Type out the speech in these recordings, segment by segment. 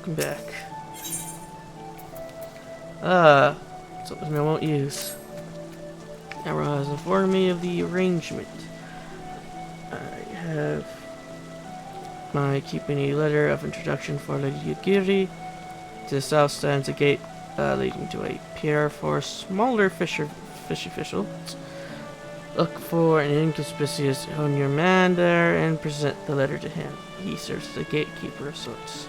welcome back. Something I won't use. Admiral has informed me of the arrangement. I have my keeping a letter of introduction for Lady Yugiri. To the south stands a gate leading to a pier for smaller fish officials. Look for an inconspicuous Honyor man there and present the letter to him. He serves as a gatekeeper of sorts.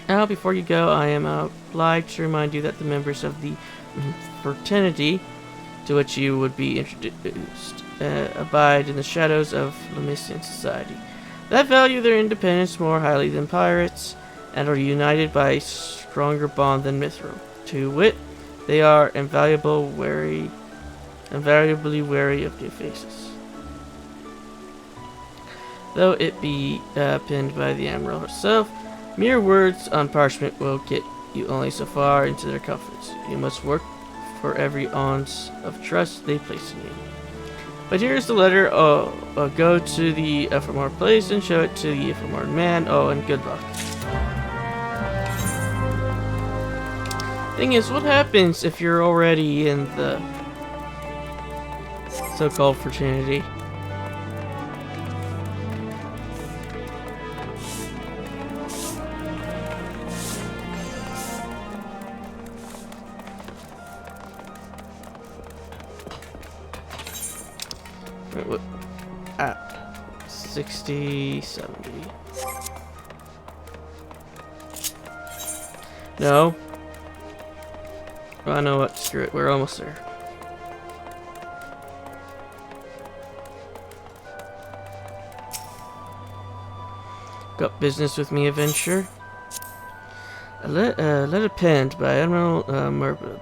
Now, before you go, I am obliged to remind you that the members of the fraternity to which you would be introduced abide in the shadows of Lemisian society, that value their independence more highly than pirates, and are united by a stronger bond than Mithril. To wit, they are invariably wary of new faces. Though it be penned by the Admiral herself, mere words on parchment will get you only so far into their confidence. You must work for every ounce of trust they place in you. But here's the letter. Go to the Ephemer place and show it to the Ephemer man. Oh, and good luck. Thing is, what happens if you're already in the so-called fraternity? What? 60, 70. No. I know what. Screw it. We're almost there. Got business with me, adventure. A letter penned by Admiral Murbub,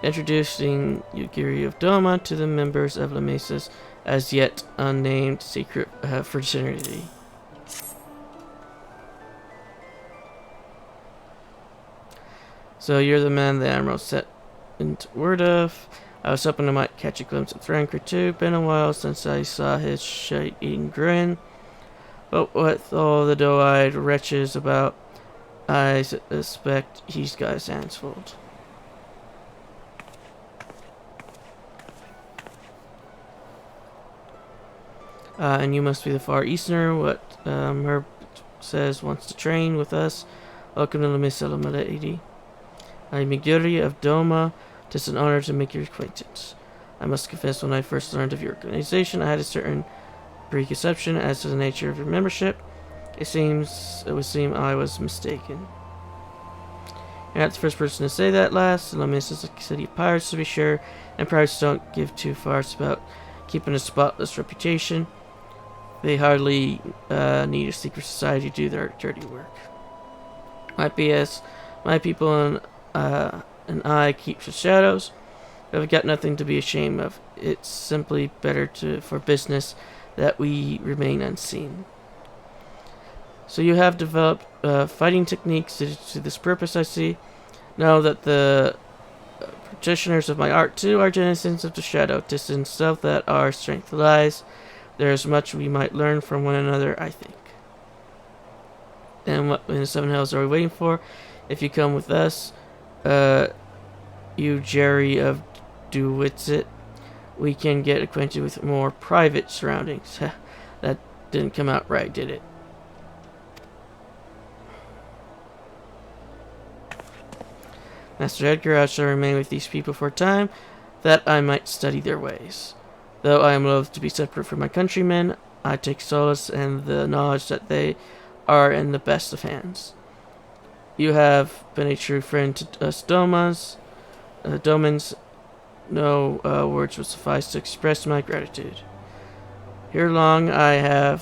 introducing Yugiri of Doma to the members of Lamesa's as yet unnamed secret fraternity. So you're the man the Admiral sent into word of. I was hoping I might catch a glimpse of Frank or two. Been a while since I saw his shite-eating grin. But with all the doe-eyed wretches about, I suspect he's got his hands full. And you must be the Far Easterner. What Herb says wants to train with us. Welcome to Lemisa, my lady. I'm Yugiri of Doma. Tis an honor to make your acquaintance. I must confess, when I first learned of your organization, I had a certain preconception as to the nature of your membership. It would seem I was mistaken. You're not the first person to say that, lass. Lemisa is a city of pirates, to be sure, and pirates don't give two farts about keeping a spotless reputation. They hardly need a secret society to do their dirty work. My PS, my people and I keep the shadows. We've got nothing to be ashamed of. It's simply better for business that we remain unseen. So you have developed fighting techniques to this purpose, I see. Know that the practitioners of my art too are denizens of the shadow. 'Tis in self that our strength lies. There is much we might learn from one another, I think. And what in the seven hells are we waiting for? If you come with us, you Jerry of Duwitsit, we can get acquainted with more private surroundings. That didn't come out right, did it? Master Edgar, I shall remain with these people for a time, that I might study their ways. Though I am loath to be separate from my countrymen, I take solace in the knowledge that they are in the best of hands. You have been a true friend to us Domans. No words would suffice to express my gratitude. Here long I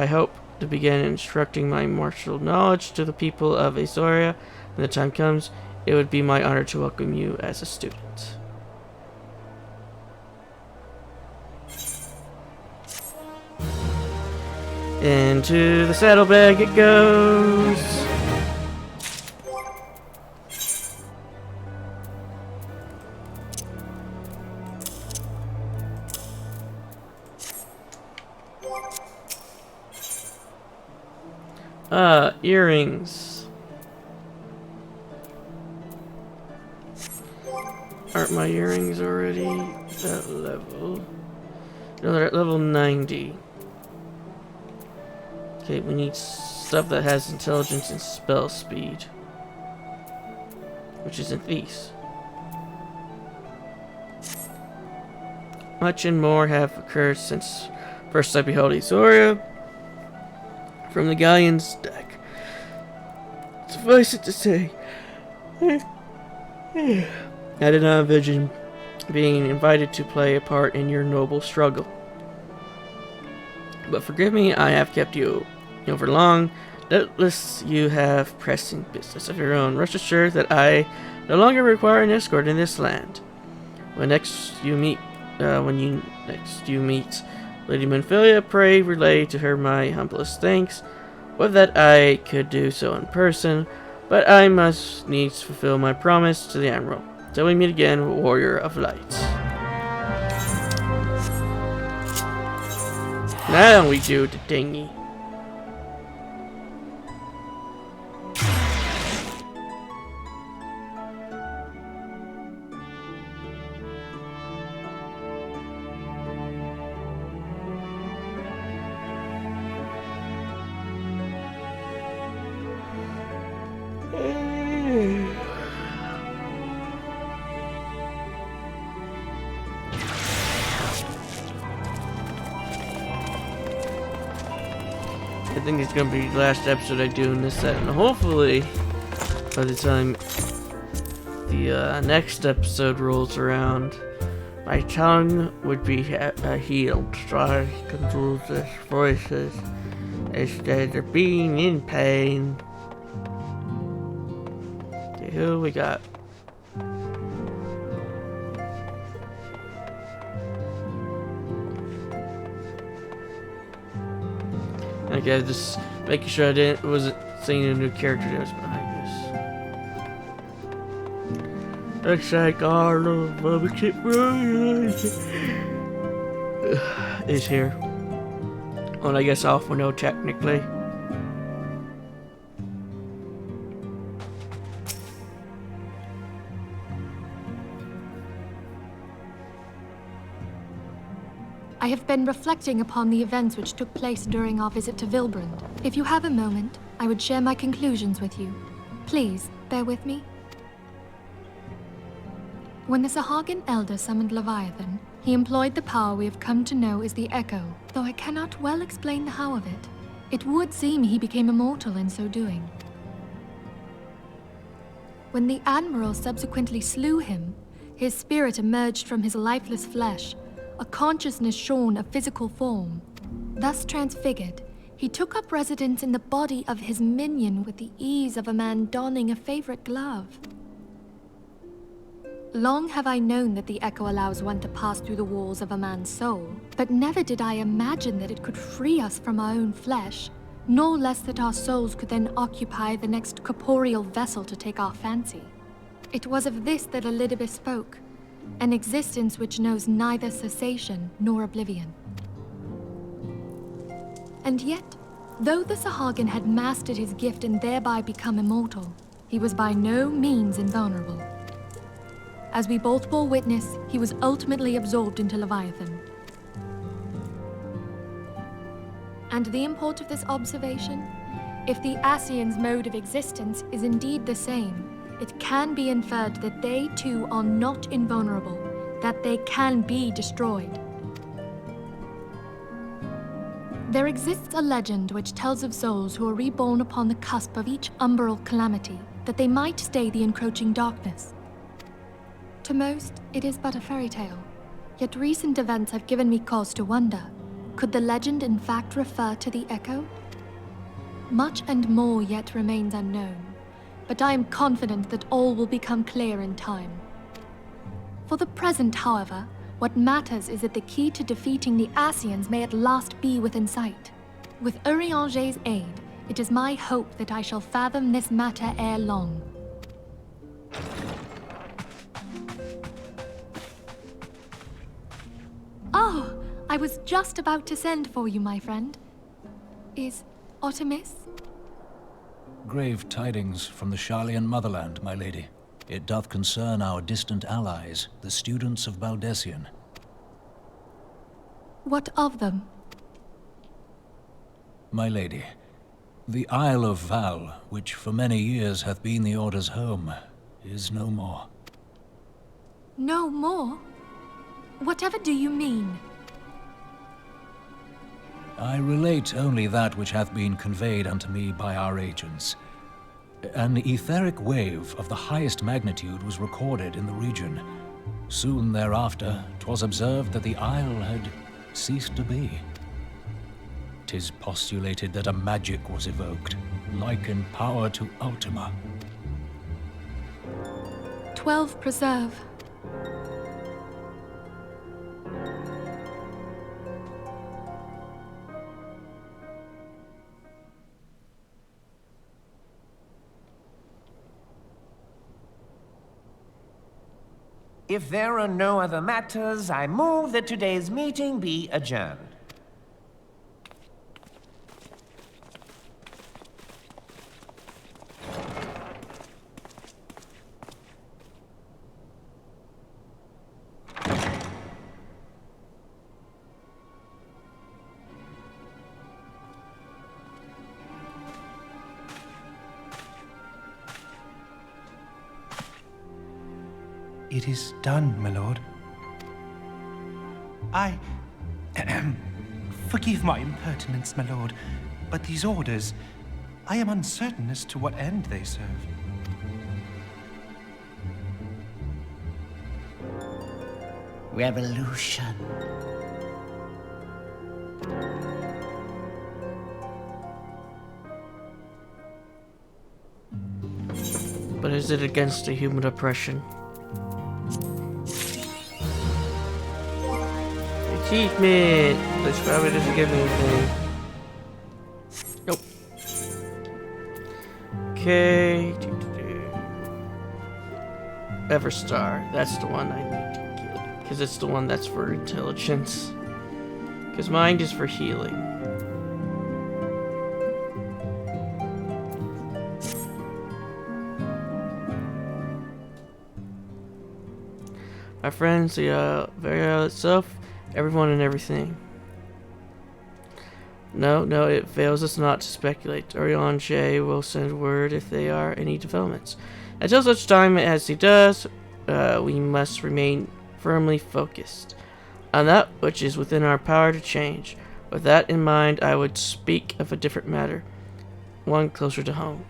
hope to begin instructing my martial knowledge to the people of Azoria. When the time comes, it would be my honor to welcome you as a student. Into the saddlebag it goes. Earrings. Aren't my earrings already at level? No, they're at level 90. Okay, we need stuff that has intelligence and spell speed. Which isn't these. Much and more have occurred since first I beheld Isoria from the galleon's deck. Suffice it to say, I did not envision being invited to play a part in your noble struggle. But forgive me, I have kept you over long. Doubtless you have pressing business of your own. Rest assured that I no longer require an escort in this land. When you next meet Lady Monfilia, pray relay to her my humblest thanks. Would that I could do so in person, but I must needs fulfill my promise to the Admiral. Till we meet again, Warrior of Light. Now we do the dinghy. I think it's gonna be the last episode I do in this set, and hopefully by the time the next episode rolls around, my tongue would be healed, so I can do these voices instead of being in pain. Okay, who we got? Okay, just making sure I wasn't seeing a new character that was behind this. Looks like all of Bubba Chip is here. Well, I guess off window technically. I have been reflecting upon the events which took place during our visit to Vilbrand. If you have a moment, I would share my conclusions with you. Please, bear with me. When the Sahagin Elder summoned Leviathan, he employed the power we have come to know as the Echo, though I cannot well explain the how of it. It would seem he became immortal in so doing. When the Admiral subsequently slew him, his spirit emerged from his lifeless flesh, a consciousness shorn of physical form. Thus transfigured, he took up residence in the body of his minion with the ease of a man donning a favorite glove. Long have I known that the Echo allows one to pass through the walls of a man's soul, but never did I imagine that it could free us from our own flesh, nor less that our souls could then occupy the next corporeal vessel to take our fancy. It was of this that Elidibus spoke, an existence which knows neither cessation nor oblivion. And yet, though the Sahagin had mastered his gift and thereby become immortal, he was by no means invulnerable. As we both bore witness, he was ultimately absorbed into Leviathan. And the import of this observation? If the Ascians' mode of existence is indeed the same, it can be inferred that they too are not invulnerable, that they can be destroyed. There exists a legend which tells of souls who are reborn upon the cusp of each umbral calamity, that they might stay the encroaching darkness. To most, it is but a fairy tale, yet recent events have given me cause to wonder, could the legend in fact refer to the Echo? Much and more yet remains unknown, but I am confident that all will become clear in time. For the present, however, what matters is that the key to defeating the Ascians may at last be within sight. With Urianger's aid, it is my hope that I shall fathom this matter ere long. Oh, I was just about to send for you, my friend. Is Artemis? Grave tidings from the Sharlayan motherland, my lady. It doth concern our distant allies, the students of Baldessian. What of them? My lady, the Isle of Val, which for many years hath been the Order's home, is no more. No more? Whatever do you mean? I relate only that which hath been conveyed unto me by our agents. An etheric wave of the highest magnitude was recorded in the region. Soon thereafter, 'twas observed that the isle had ceased to be. 'Tis postulated that a magic was evoked, like in power to Ultima. 12 preserve. If there are no other matters, I move that today's meeting be adjourned. It is done, my lord. I... Forgive my impertinence, my lord, but these orders, I am uncertain as to what end they serve. Revolution. But is it against a human oppression? Achievement! This probably doesn't give me anything. Nope. Okay. Everstar. That's the one I need to get. Because it's the one that's for intelligence. Because mind is for healing. My friends, the very isle itself, everyone and everything. No, it fails us not to speculate. Orion J will send word if there are any developments. Until such time as he does, we must remain firmly focused on that which is within our power to change. With that in mind, I would speak of a different matter, one closer to home.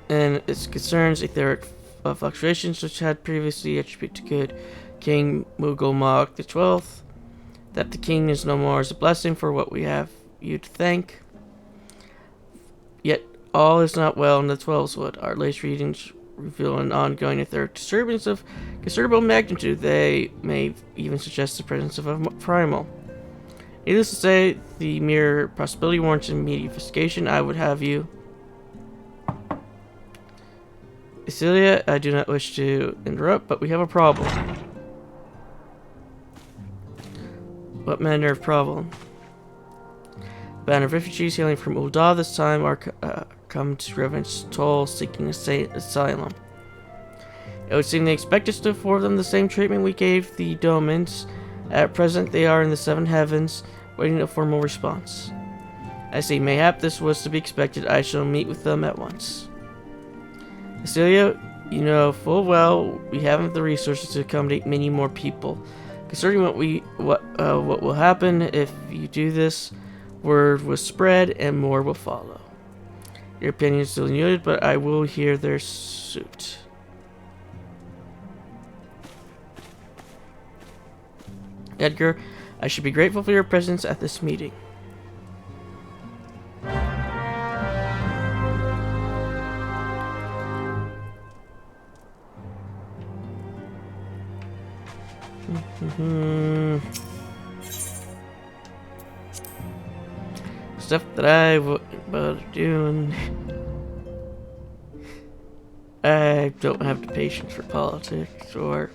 And it concerns etheric fluctuations which had previously attributed to good King Mughal the 12th. That the king is no more is a blessing for what we have you to thank. Yet all is not well in the 12's wood. Our latest readings reveal an ongoing etheric disturbance of considerable magnitude. They may even suggest the presence of a primal. Needless to say, the mere possibility warrants immediate investigation. I would have you... Celia, I do not wish to interrupt, but we have a problem. What manner of problem? A band of refugees hailing from Ul'dah this time are come to Revenant's Toll seeking asylum. It would seem they expect us to afford them the same treatment we gave the Domans. At present, they are in the seven heavens, waiting a formal response. I see, mayhap this was to be expected. I shall meet with them at once. Celia, you know full well we haven't the resources to accommodate many more people. Concerning what will happen if you do this, word will spread and more will follow. Your opinion is still muted, but I will hear their suit. Edgar, I should be grateful for your presence at this meeting. Stuff that I wouldn't bother doing. I don't have the patience for politics or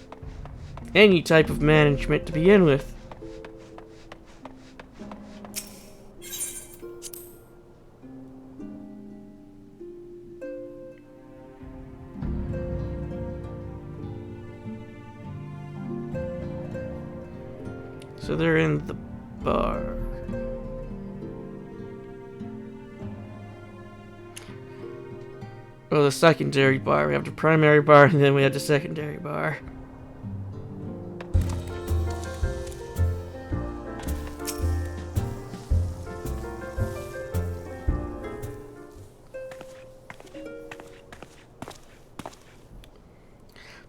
any type of management to begin with. So they're in the bar. Well, the secondary bar. We have the primary bar, and then we have the secondary bar.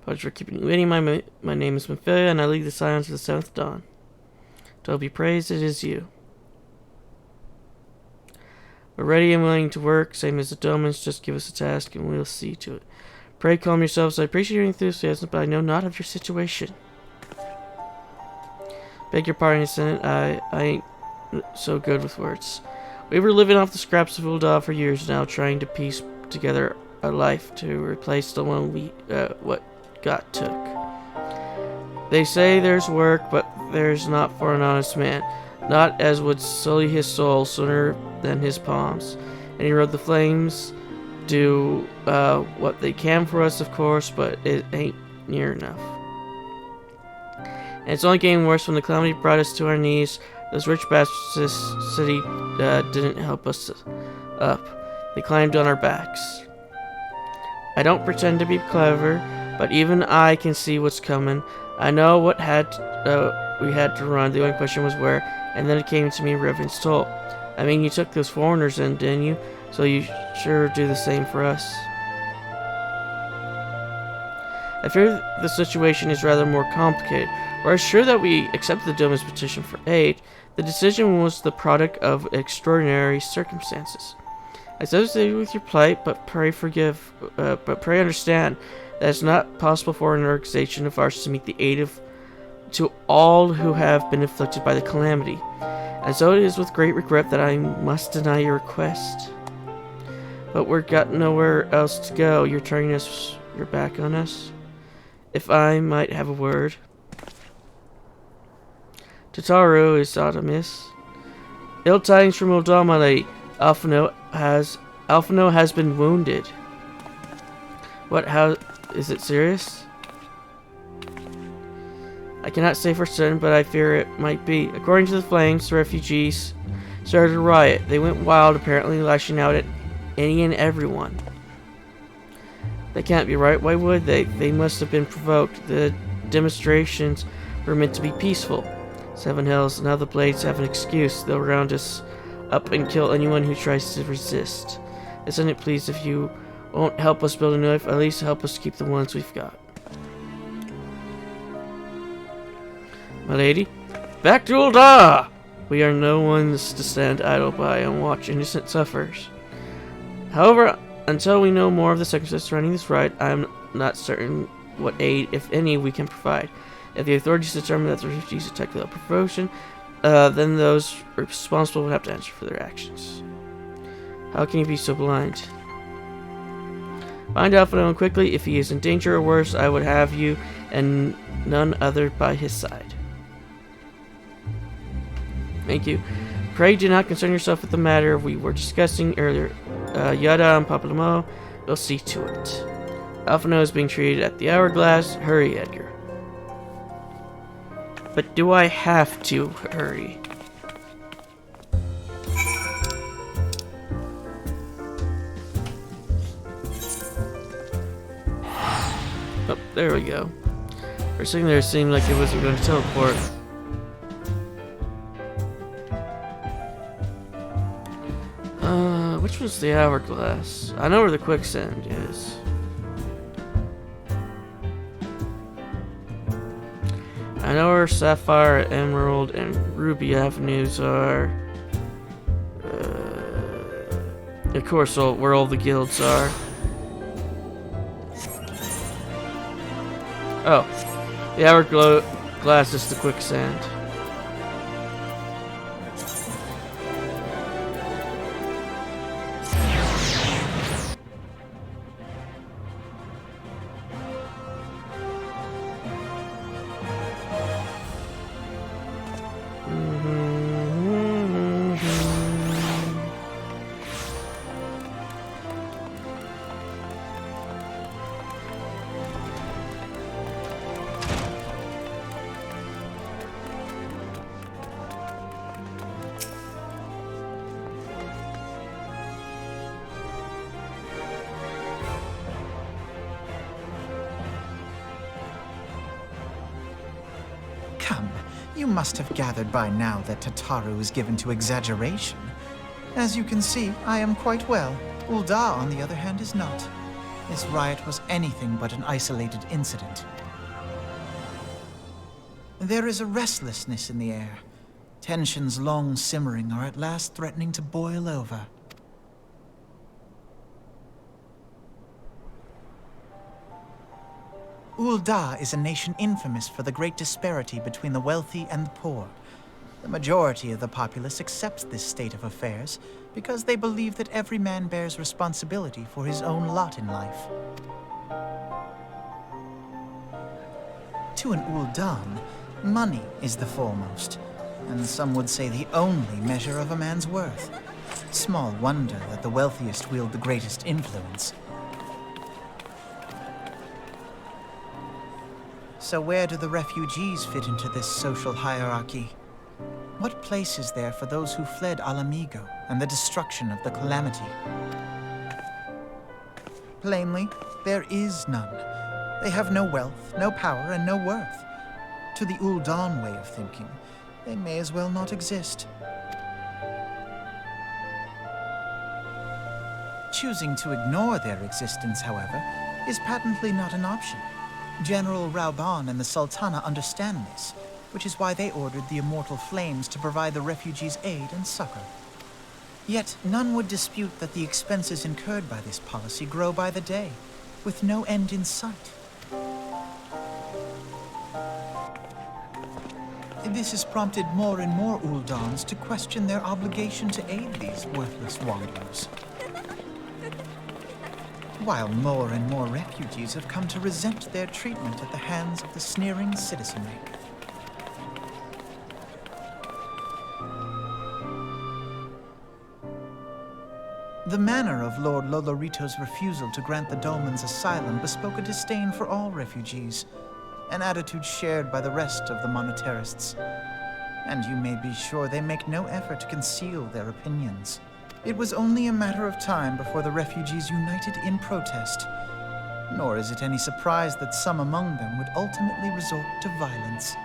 Apologies for keeping you waiting. My name is Mephilia, and I lead the Scions of the Seventh Dawn. To be praised, it is you. We're ready and willing to work, same as the Domans. Just give us a task, and we'll see to it. Pray calm yourselves. I appreciate your enthusiasm, but I know not of your situation. Beg your pardon, Senate. I ain't so good with words. We were living off the scraps of Ul'dah for years now, trying to piece together a life to replace the one what got took. They say there's work, but there's not for an honest man. Not as would sully his soul sooner than his palms. And he rode the flames do what they can for us, of course, but it ain't near enough. And it's only getting worse. When the calamity brought us to our knees, those rich bastards this city didn't help us up. They climbed on our backs. I don't pretend to be clever, but even I can see what's coming. I know what we had to run. The only question was where, and then it came to me, Reverend's toll. I mean, you took those foreigners in, didn't you? So you sure do the same for us. I fear the situation is rather more complicated. We're sure that we accepted the Doma's petition for aid. The decision was the product of extraordinary circumstances. I sympathize with your plight, but pray understand that it's not possible for an organization of ours to meet the aid to all who have been afflicted by the calamity. And so it is with great regret that I must deny your request. But we've got nowhere else to go. You're turning your back on us. If I might have a word. Tataru is Sodomus. Ill tidings from Ul'dah, my lady. Alphino has been wounded. What? How? Is it serious? I cannot say for certain, but I fear it might be. According to the Flames, the refugees started a riot. They went wild, apparently lashing out at any and everyone. They can't be right. Why would they? They must have been provoked. The demonstrations were meant to be peaceful. Seven Hells, now the Blades have an excuse. They'll round us up and kill anyone who tries to resist. Isn't it pleased if you won't help us build a new life, at least help us keep the ones we've got. My lady, back to Ul'dah! We are no ones to stand idle by and watch innocent sufferers. However, until we know more of the circumstances surrounding this riot, I am not certain what aid, if any, we can provide. If the authorities determine that the refugees attacked without provocation, then those responsible would have to answer for their actions. How can you be so blind? Find Alphino quickly. If he is in danger or worse, I would have you and none other by his side. Thank you. Pray do not concern yourself with the matter we were discussing earlier. Yada and Papamoa will see to it. Alphino is being treated at the Hourglass. Hurry, Edgar. But do I have to hurry? Oh, there we go. For a second there, it seemed like it wasn't going to teleport. Which was the Hourglass? I know where the Quicksand is. I know where Sapphire, Emerald, and Ruby Avenues are. Of course, where all the guilds are. Oh, the Hourglass is the Quicksand. You must have gathered by now that Tataru is given to exaggeration. As you can see, I am quite well. Ul'dah, on the other hand, is not. This riot was anything but an isolated incident. There is a restlessness in the air. Tensions long simmering are at last threatening to boil over. Ul'dah is a nation infamous for the great disparity between the wealthy and the poor. The majority of the populace accepts this state of affairs because they believe that every man bears responsibility for his own lot in life. To an Ul'dan, money is the foremost, and some would say the only measure of a man's worth. Small wonder that the wealthiest wield the greatest influence. So where do the refugees fit into this social hierarchy? What place is there for those who fled Alamigo and the destruction of the Calamity? Plainly, there is none. They have no wealth, no power, and no worth. To the Ul'dan way of thinking, they may as well not exist. Choosing to ignore their existence, however, is patently not an option. General Rauban and the Sultana understand this, which is why they ordered the Immortal Flames to provide the refugees aid and succor. Yet none would dispute that the expenses incurred by this policy grow by the day, with no end in sight. This has prompted more and more Ul'dans to question their obligation to aid these worthless wanderers. While more and more refugees have come to resent their treatment at the hands of the sneering citizenry. The manner of Lord Lolorito's refusal to grant the Dolmens asylum bespoke a disdain for all refugees, an attitude shared by the rest of the monetarists. And you may be sure they make no effort to conceal their opinions. It was only a matter of time before the refugees united in protest, nor is it any surprise that some among them would ultimately resort to violence.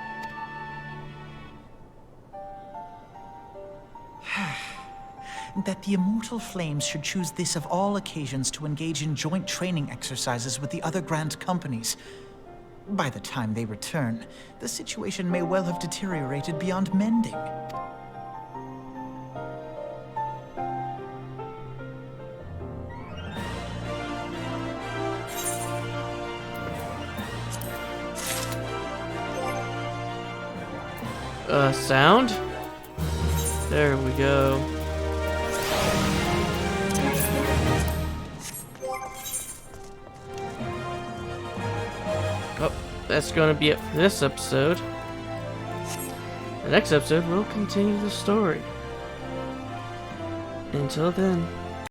That the Immortal Flames should choose this of all occasions to engage in joint training exercises with the other Grand Companies. By the time they return, the situation may well have deteriorated beyond mending. Sound? There we go. Oh, that's gonna be it for this episode. The next episode, we'll continue the story. Until then.